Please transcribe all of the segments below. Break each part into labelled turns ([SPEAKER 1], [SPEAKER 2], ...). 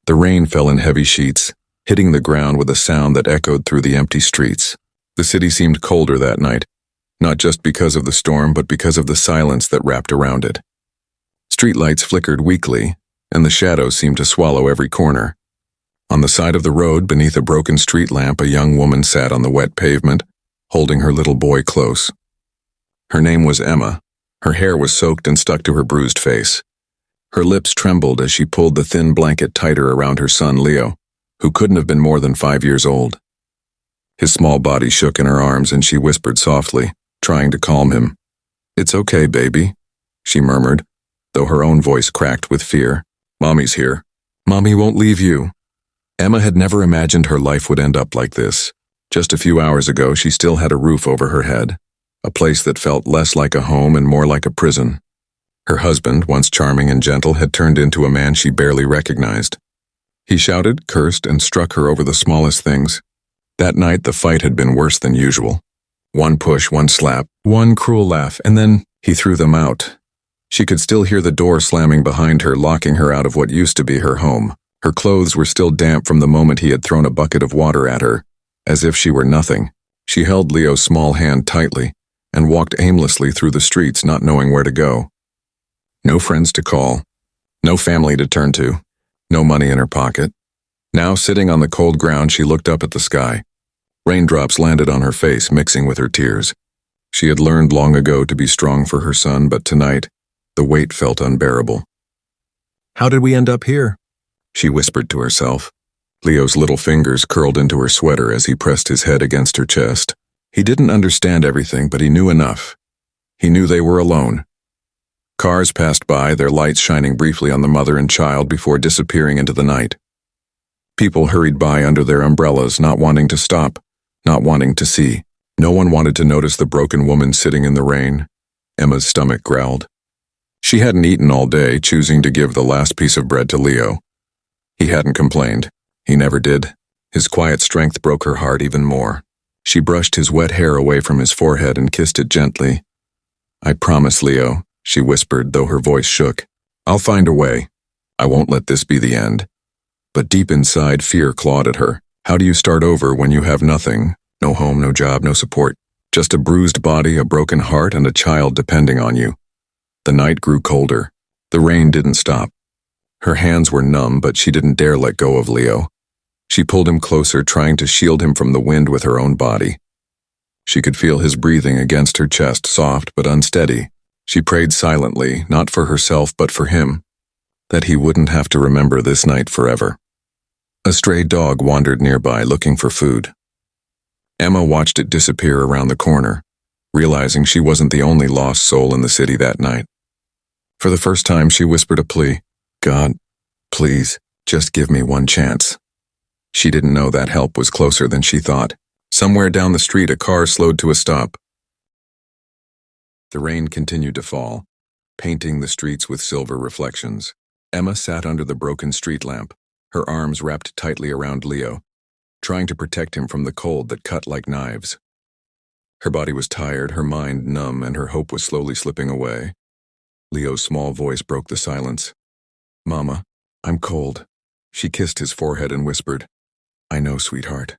[SPEAKER 1] The rain fell in heavy sheets, hitting the ground with a sound that echoed through the empty streets. The city seemed colder that night, not just because of the storm, but because of the silence that wrapped around it. Streetlights flickered weakly, and the shadows seemed to swallow every corner. On the side of the road, beneath a broken street lamp, a young woman sat on the wet pavement, holding her little boy close. Her name was Emma. Her hair was soaked and stuck to her bruised face. Her lips trembled as she pulled the thin blanket tighter around her son Leo, who couldn't have been more than 5 years old. His small body shook in her arms and she whispered softly, trying to calm him. "It's okay, baby," she murmured, though her own voice cracked with fear. "Mommy's here. Mommy won't leave you." Emma had never imagined her life would end up like this. Just a few hours ago, she still had a roof over her head, a place that felt less like a home and more like a prison. Her husband, once charming and gentle, had turned into a man she barely recognized. He shouted, cursed, and struck her over the smallest things. That night, the fight had been worse than usual. One push, one slap, one cruel laugh, and then he threw them out. She could still hear the door slamming behind her, locking her out of what used to be her home. Her clothes were still damp from the moment he had thrown a bucket of water at her, as if she were nothing. She held Leo's small hand tightly and walked aimlessly through the streets, not knowing where to go. No friends to call, no family to turn to, no money in her pocket. Now, sitting on the cold ground, she looked up at the sky. Raindrops landed on her face, mixing with her tears. She had learned long ago to be strong for her son, but tonight, the weight felt unbearable. "How did we end up here?" she whispered to herself. Leo's little fingers curled into her sweater as he pressed his head against her chest. He didn't understand everything, but he knew enough. He knew they were alone. Cars passed by, their lights shining briefly on the mother and child before disappearing into the night. People hurried by under their umbrellas, not wanting to stop, not wanting to see. No one wanted to notice the broken woman sitting in the rain. Emma's stomach growled. She hadn't eaten all day, choosing to give the last piece of bread to Leo. He hadn't complained. He never did. His quiet strength broke her heart even more. She brushed his wet hair away from his forehead and kissed it gently. "I promise, Leo," she whispered, though her voice shook. "I'll find a way. I won't let this be the end." But deep inside, fear clawed at her. How do you start over when you have nothing? No home, no job, no support. Just a bruised body, a broken heart, and a child depending on you. The night grew colder. The rain didn't stop. Her hands were numb, but she didn't dare let go of Leo. She pulled him closer, trying to shield him from the wind with her own body. She could feel his breathing against her chest, soft but unsteady. She prayed silently, not for herself but for him, that he wouldn't have to remember this night forever. A stray dog wandered nearby, looking for food. Emma watched it disappear around the corner, realizing she wasn't the only lost soul in the city that night. For the first time, she whispered a plea. "God, please, just give me one chance." She didn't know that help was closer than she thought. Somewhere down the street, a car slowed to a stop. The rain continued to fall, painting the streets with silver reflections. Emma sat under the broken street lamp, her arms wrapped tightly around Leo, trying to protect him from the cold that cut like knives. Her body was tired, her mind numb, and her hope was slowly slipping away. Leo's small voice broke the silence. "Mama, I'm cold." She kissed his forehead and whispered, "I know, sweetheart.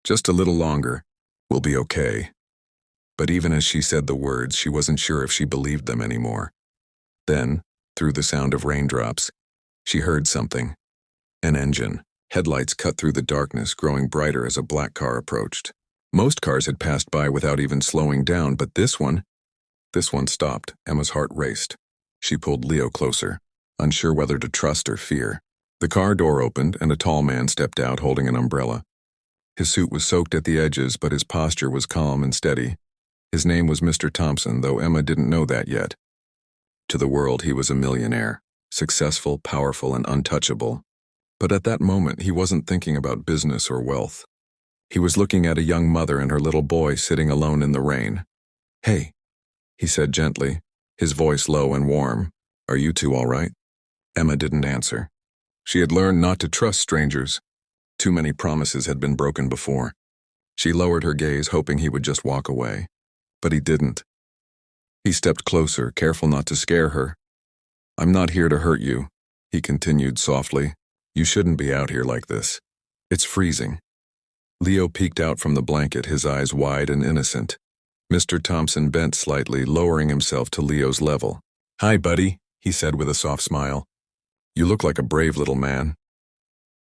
[SPEAKER 1] Just a little longer. We'll be okay." But even as she said the words, she wasn't sure if she believed them anymore. Then, through the sound of raindrops, she heard something. An engine. Headlights cut through the darkness, growing brighter as a black car approached. Most cars had passed by without even slowing down, but this one stopped. Emma's heart raced. She pulled Leo closer, unsure whether to trust or fear. The car door opened, and a tall man stepped out holding an umbrella. His suit was soaked at the edges, but his posture was calm and steady. His name was Mr. Thompson, though Emma didn't know that yet. To the world, he was a millionaire, successful, powerful, and untouchable. But at that moment, he wasn't thinking about business or wealth. He was looking at a young mother and her little boy sitting alone in the rain. "Hey," he said gently, his voice low and warm. "Are you two all right?" Emma didn't answer. She had learned not to trust strangers. Too many promises had been broken before. She lowered her gaze, hoping he would just walk away. But he didn't. He stepped closer, careful not to scare her. "I'm not here to hurt you," he continued softly. You shouldn't be out here like this. It's freezing. Leo peeked out from the blanket, his eyes wide and innocent. Mr. Thompson bent slightly, lowering himself to Leo's level. "Hi, buddy," he said with a soft smile. "You look like a brave little man."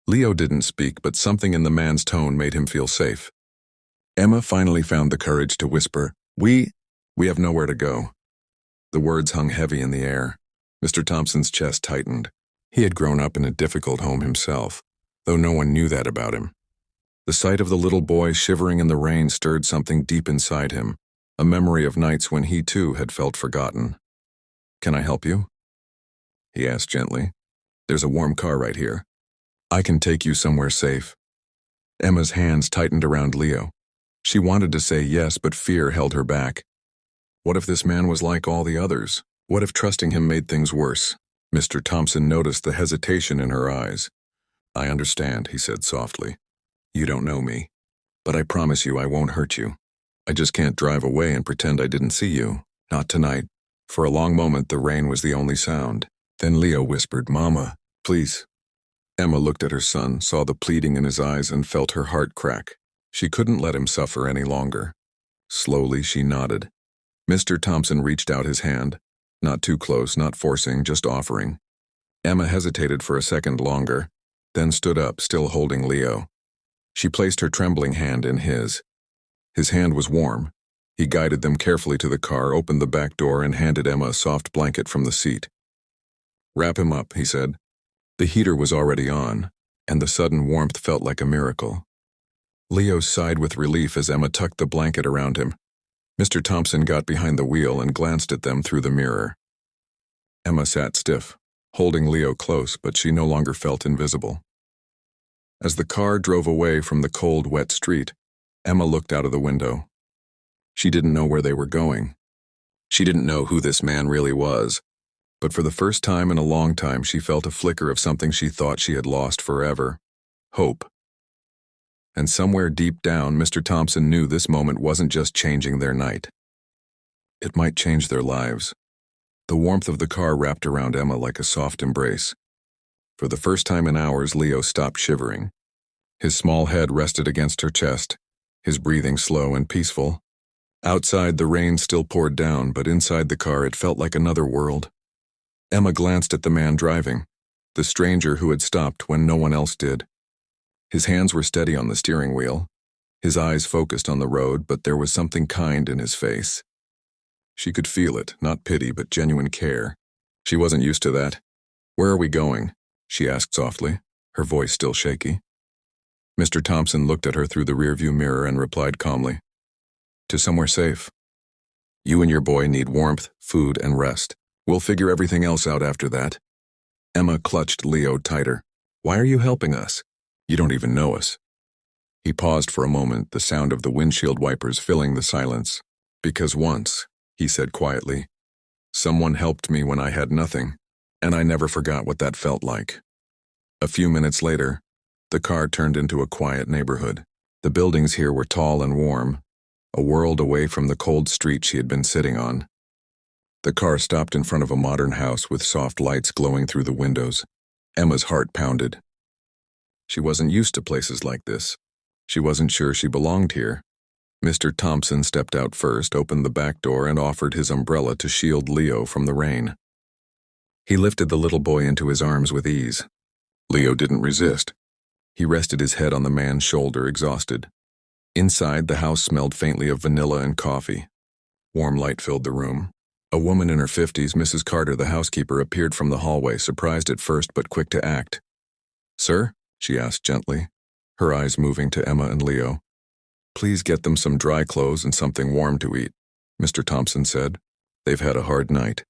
[SPEAKER 1] Leo didn't speak, but something in the man's tone made him feel safe. Emma finally found the courage to whisper, We have nowhere to go." The words hung heavy in the air. Mr. Thompson's chest tightened. He had grown up in a difficult home himself, though no one knew that about him. The sight of the little boy shivering in the rain stirred something deep inside him, a memory of nights when he too had felt forgotten. "Can I help you?" he asked gently. "There's a warm car right here. I can take you somewhere safe." Emma's hands tightened around Leo. She wanted to say yes, but fear held her back. What if this man was like all the others? What if trusting him made things worse? Mr. Thompson noticed the hesitation in her eyes. "I understand," he said softly. "You don't know me, but I promise you I won't hurt you. I just can't drive away and pretend I didn't see you. Not tonight." For a long moment, the rain was the only sound. Then Leo whispered, "Mama, please." Emma looked at her son, saw the pleading in his eyes, and felt her heart crack. She couldn't let him suffer any longer. Slowly, she nodded. Mr. Thompson reached out his hand. Not too close, not forcing, just offering. Emma hesitated for a second longer, then stood up, still holding Leo. She placed her trembling hand in his. His hand was warm. He guided them carefully to the car, opened the back door, and handed Emma a soft blanket from the seat. "Wrap him up," he said. The heater was already on, and the sudden warmth felt like a miracle. Leo sighed with relief as Emma tucked the blanket around him. Mr. Thompson got behind the wheel and glanced at them through the mirror. Emma sat stiff, holding Leo close, but she no longer felt invisible. As the car drove away from the cold, wet street, Emma looked out of the window. She didn't know where they were going. She didn't know who this man really was, but for the first time in a long time she felt a flicker of something she thought she had lost forever: hope. And somewhere deep down, Mr. Thompson knew this moment wasn't just changing their night. It might change their lives. The warmth of the car wrapped around Emma like a soft embrace. For the first time in hours, Leo stopped shivering. His small head rested against her chest, his breathing slow and peaceful. Outside, the rain still poured down, but inside the car it felt like another world. Emma glanced at the man driving, the stranger who had stopped when no one else did. His hands were steady on the steering wheel, his eyes focused on the road, but there was something kind in his face. She could feel it, not pity, but genuine care. She wasn't used to that. "Where are we going?" she asked softly, her voice still shaky. Mr. Thompson looked at her through the rearview mirror and replied calmly, "To somewhere safe. You and your boy need warmth, food, and rest. We'll figure everything else out after that." Emma clutched Leo tighter. "Why are you helping us? You don't even know us." He paused for a moment, the sound of the windshield wipers filling the silence. "Because once," he said quietly, "someone helped me when I had nothing, and I never forgot what that felt like." A few minutes later, the car turned into a quiet neighborhood. The buildings here were tall and warm, a world away from the cold street she had been sitting on. The car stopped in front of a modern house with soft lights glowing through the windows. Emma's heart pounded. She wasn't used to places like this. She wasn't sure she belonged here. Mr. Thompson stepped out first, opened the back door, and offered his umbrella to shield Leo from the rain. He lifted the little boy into his arms with ease. Leo didn't resist. He rested his head on the man's shoulder, exhausted. Inside, the house smelled faintly of vanilla and coffee. Warm light filled the room. A woman in her 50s, Mrs. Carter, the housekeeper, appeared from the hallway, surprised at first but quick to act. "Sir?" she asked gently, her eyes moving to Emma and Leo. "Please get them some dry clothes and something warm to eat," Mr. Thompson said. "They've had a hard night."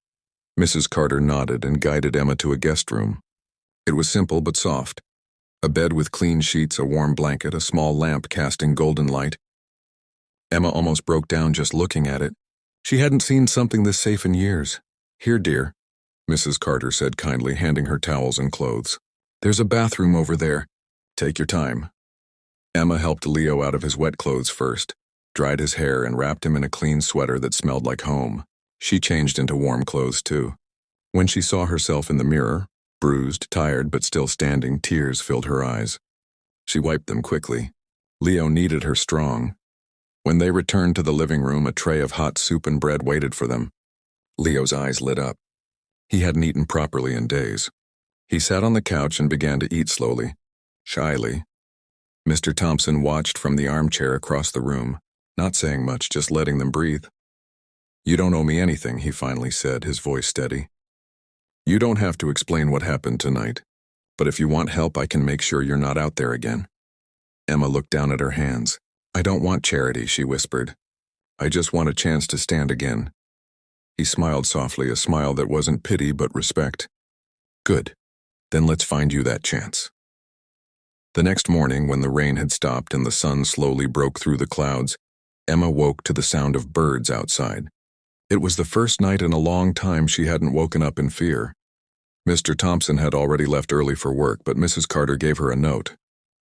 [SPEAKER 1] Mrs. Carter nodded and guided Emma to a guest room. It was simple but soft. A bed with clean sheets, a warm blanket, a small lamp casting golden light. Emma almost broke down just looking at it. She hadn't seen something this safe in years. "Here, dear," Mrs. Carter said kindly, handing her towels and clothes. "There's a bathroom over there. Take your time." Emma helped Leo out of his wet clothes first, dried his hair, and wrapped him in a clean sweater that smelled like home. She changed into warm clothes too. When she saw herself in the mirror, Bruised, tired, but still standing, tears filled her eyes. She wiped them quickly. Leo needed her strong. When they returned to the living room, a tray of hot soup and bread waited for them. Leo's eyes lit up. He hadn't eaten properly in days. He sat on the couch and began to eat slowly, shyly. Mr. Thompson watched from the armchair across the room, not saying much, just letting them breathe. "You don't owe me anything," he finally said, his voice steady. "You don't have to explain what happened tonight, but if you want help, I can make sure you're not out there again." Emma looked down at her hands. "I don't want charity," she whispered. "I just want a chance to stand again." He smiled softly, a smile that wasn't pity but respect. "Good. Then let's find you that chance." The next morning, when the rain had stopped and the sun slowly broke through the clouds, Emma woke to the sound of birds outside. It was the first night in a long time she hadn't woken up in fear. Mr. Thompson had already left early for work, but Mrs. Carter gave her a note.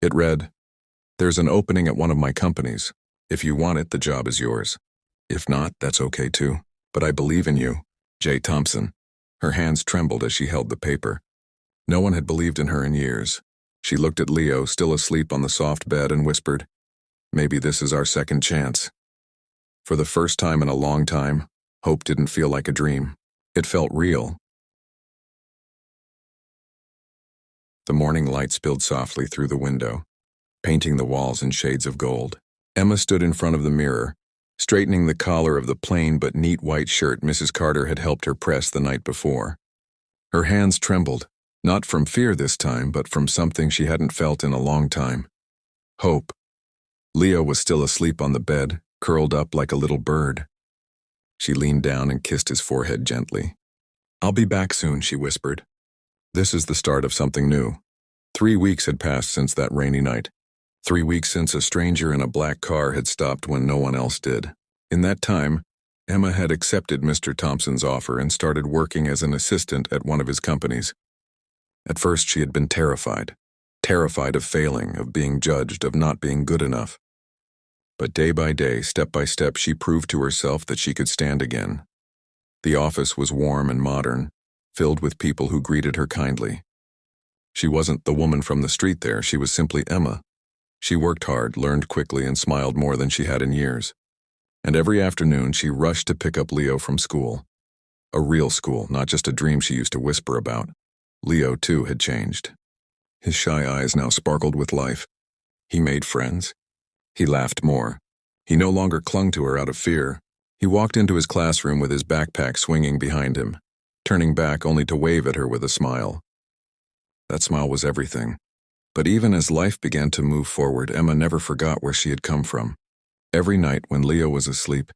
[SPEAKER 1] It read, "There's an opening at one of my companies. If you want it, the job is yours. If not, that's okay too. But I believe in you, J. Thompson." Her hands trembled as she held the paper. No one had believed in her in years. She looked at Leo, still asleep on the soft bed, and whispered, "Maybe this is our second chance." For the first time in a long time, hope didn't feel like a dream. It felt real. The morning light spilled softly through the window, painting the walls in shades of gold. Emma stood in front of the mirror, straightening the collar of the plain but neat white shirt Mrs. Carter had helped her press the night before. Her hands trembled, not from fear this time, but from something she hadn't felt in a long time. Hope. Leo was still asleep on the bed, curled up like a little bird. She leaned down and kissed his forehead gently. "I'll be back soon," she whispered. This is the start of something new. 3 weeks had passed since that rainy night. 3 weeks since a stranger in a black car had stopped when no one else did. In that time, Emma had accepted Mr. Thompson's offer and started working as an assistant at one of his companies. At first she had been terrified of failing, of being judged, of not being good enough. But day by day, step by step, she proved to herself that she could stand again. The office was warm and modern, filled with people who greeted her kindly. She wasn't the woman from the street there, she was simply Emma. She worked hard, learned quickly, and smiled more than she had in years. And every afternoon she rushed to pick up Leo from school. A real school, not just a dream she used to whisper about. Leo, too, had changed. His shy eyes now sparkled with life. He made friends. He laughed more. He no longer clung to her out of fear. He walked into his classroom with his backpack swinging behind him, turning back only to wave at her with a smile. That smile was everything. But even as life began to move forward, Emma never forgot where she had come from. Every night when Leo was asleep,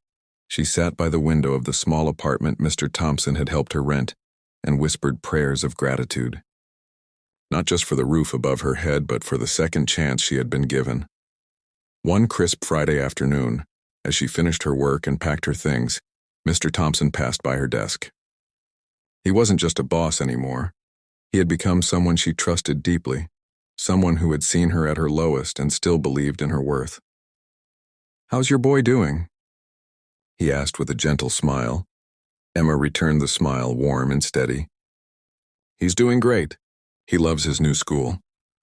[SPEAKER 1] she sat by the window of the small apartment Mr. Thompson had helped her rent and whispered prayers of gratitude. Not just for the roof above her head, but for the second chance she had been given. One crisp Friday afternoon, as she finished her work and packed her things, Mr. Thompson passed by her desk. He wasn't just a boss anymore. He had become someone she trusted deeply, someone who had seen her at her lowest and still believed in her worth. "How's your boy doing?" he asked with a gentle smile. Emma returned the smile, warm and steady. "He's doing great. He loves his new school."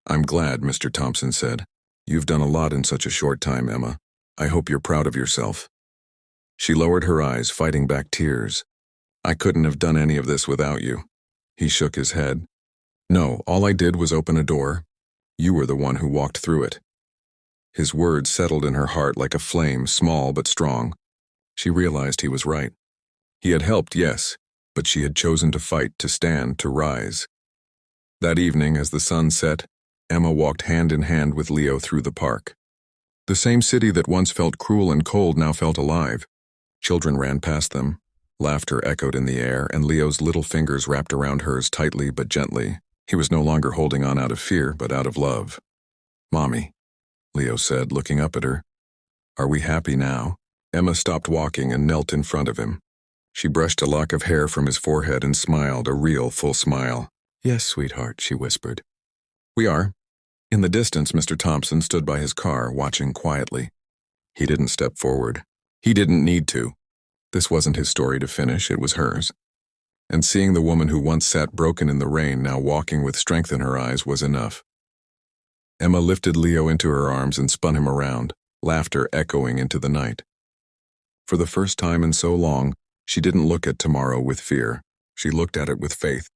[SPEAKER 1] "I'm glad," Mr. Thompson said. "You've done a lot in such a short time, Emma. I hope you're proud of yourself." She lowered her eyes, fighting back tears. "I couldn't have done any of this without you." He shook his head. "No, all I did was open a door. You were the one who walked through it." His words settled in her heart like a flame, small but strong. She realized he was right. He had helped, yes, but she had chosen to fight, to stand, to rise. That evening, as the sun set, Emma walked hand in hand with Leo through the park. The same city that once felt cruel and cold now felt alive. Children ran past them. Laughter echoed in the air, and Leo's little fingers wrapped around hers tightly but gently. He was no longer holding on out of fear, but out of love. "Mommy," Leo said, looking up at her. "Are we happy now?" Emma stopped walking and knelt in front of him. She brushed a lock of hair from his forehead and smiled, a real, full smile. "Yes, sweetheart," she whispered. "We are." In the distance, Mr. Thompson stood by his car, watching quietly. He didn't step forward. He didn't need to. This wasn't his story to finish, it was hers. And seeing the woman who once sat broken in the rain now walking with strength in her eyes was enough. Emma lifted Leo into her arms and spun him around, laughter echoing into the night. For the first time in so long, she didn't look at tomorrow with fear. She looked at it with faith.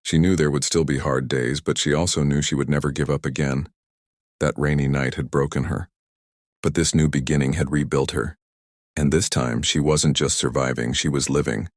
[SPEAKER 1] She knew there would still be hard days, but she also knew she would never give up again. That rainy night had broken her. But this new beginning had rebuilt her. And this time, she wasn't just surviving, she was living.